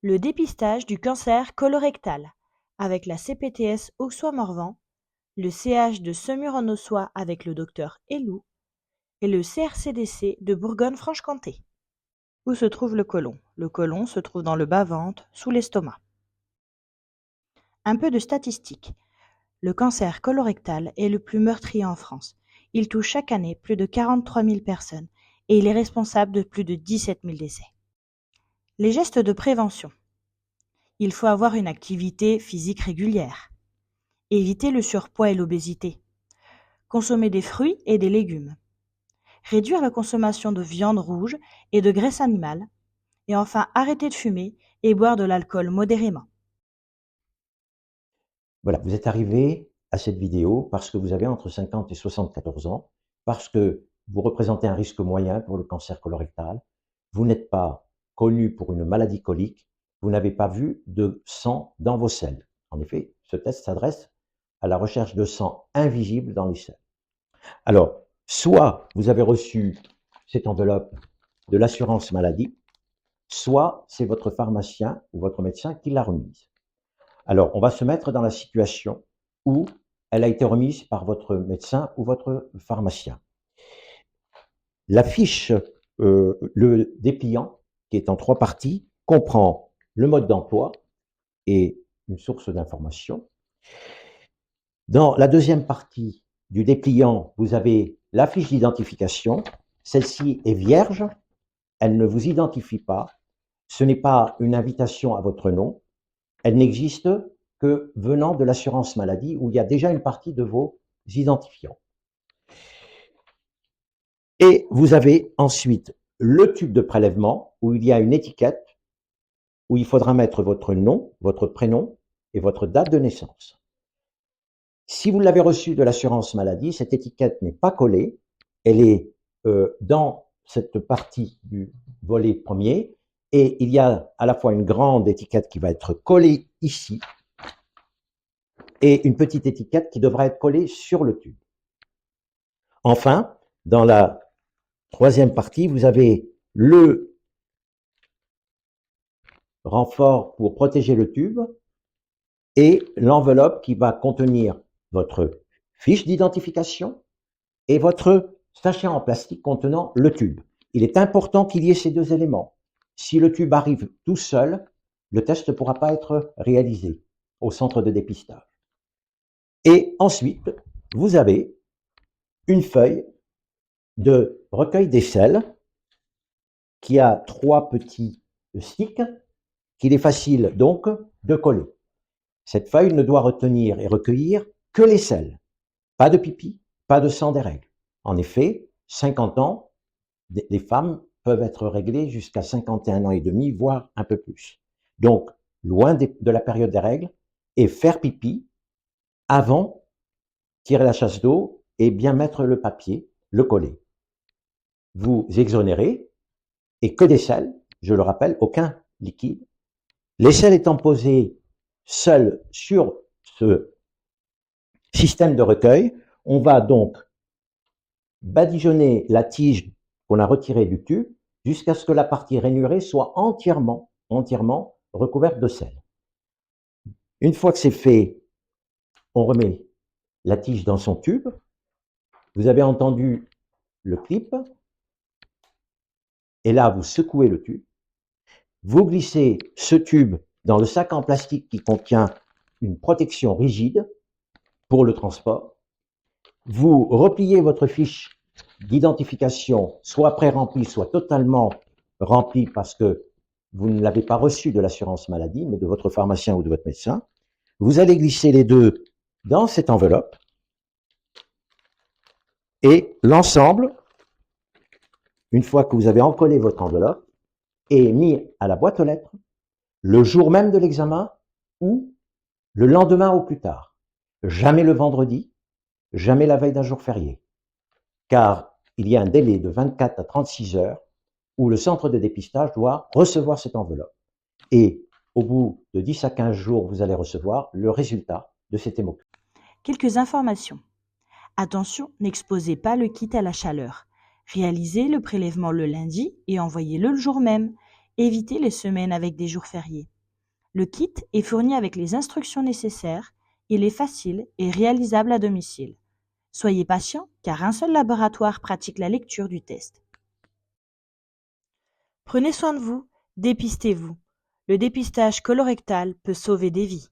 Le dépistage du cancer colorectal avec la CPTS Auxois-Morvan, le CH de Semur-en-Auxois avec le docteur Helou et le CRCDC de Bourgogne-Franche-Comté. Où se trouve le côlon? Le côlon se trouve dans le bas-ventre, sous l'estomac. Un peu de statistiques. Le cancer colorectal est le plus meurtrier en France. Il touche chaque année plus de 43 000 personnes et il est responsable de plus de 17 000 décès. Les gestes de prévention. Il faut avoir une activité physique régulière. Éviter le surpoids et l'obésité. Consommer des fruits et des légumes. Réduire la consommation de viande rouge et de graisse animale. Et enfin, arrêter de fumer et boire de l'alcool modérément. Voilà, vous êtes arrivé à cette vidéo parce que vous avez entre 50 et 74 ans, parce que vous représentez un risque moyen pour le cancer colorectal, vous n'êtes pas connu pour une maladie colique, vous n'avez pas vu de sang dans vos selles. En effet, ce test s'adresse à la recherche de sang invisible dans les selles. Alors, soit vous avez reçu cette enveloppe de l'assurance maladie, soit c'est votre pharmacien ou votre médecin qui l'a remise. Alors, on va se mettre dans la situation où elle a été remise par votre médecin ou votre pharmacien. La fiche, le dépliant, qui est en 3 parties, comprend le mode d'emploi et une source d'information. Dans la deuxième partie du dépliant, vous avez la fiche d'identification. Celle-ci est vierge, elle ne vous identifie pas. Ce n'est pas une invitation à votre nom. Elle n'existe que venant de l'assurance maladie où il y a déjà une partie de vos identifiants. Et vous avez ensuite le tube de prélèvement où il y a une étiquette où il faudra mettre votre nom, votre prénom et votre date de naissance. Si vous l'avez reçu de l'assurance maladie, cette étiquette n'est pas collée, elle est dans cette partie du volet premier et il y a à la fois une grande étiquette qui va être collée ici et une petite étiquette qui devra être collée sur le tube. Enfin, dans la troisième partie, vous avez le renfort pour protéger le tube et l'enveloppe qui va contenir votre fiche d'identification et votre sachet en plastique contenant le tube. Il est important qu'il y ait ces 2 éléments. Si le tube arrive tout seul, le test ne pourra pas être réalisé au centre de dépistage. Et ensuite, vous avez une feuille de recueil des selles qui a 3 petits sticks qu'il est facile donc de coller. Cette feuille ne doit retenir et recueillir que les selles. Pas de pipi, pas de sang des règles. En effet, 50 ans, les femmes peuvent être réglées jusqu'à 51 ans et demi, voire un peu plus. Donc, loin de la période des règles, et faire pipi avant, tirer la chasse d'eau et bien mettre le papier, le coller. Vous exonérez, et que des selles, je le rappelle, aucun liquide. Les selles étant posées seules sur ce système de recueil, on va donc badigeonner la tige qu'on a retirée du tube jusqu'à ce que la partie rainurée soit entièrement recouverte de sel. Une fois que c'est fait, on remet la tige dans son tube. Vous avez entendu le clip. Et là, vous secouez le tube. Vous glissez ce tube dans le sac en plastique qui contient une protection rigide pour le transport. Vous repliez votre fiche d'identification, soit pré-remplie, soit totalement remplie parce que vous ne l'avez pas reçue de l'assurance maladie, mais de votre pharmacien ou de votre médecin. Vous allez glisser les 2 dans cette enveloppe et l'ensemble, une fois que vous avez encollé votre enveloppe, est mis à la boîte aux lettres le jour même de l'examen ou le lendemain au plus tard. Jamais le vendredi, jamais la veille d'un jour férié. Car il y a un délai de 24 à 36 heures où le centre de dépistage doit recevoir cette enveloppe. Et au bout de 10 à 15 jours, vous allez recevoir le résultat de cette hémographie. Quelques informations. Attention, n'exposez pas le kit à la chaleur. Réalisez le prélèvement le lundi et envoyez-le le jour même. Évitez les semaines avec des jours fériés. Le kit est fourni avec les instructions nécessaires, il est facile et réalisable à domicile. Soyez patient car un seul laboratoire pratique la lecture du test. Prenez soin de vous, dépistez-vous. Le dépistage colorectal peut sauver des vies.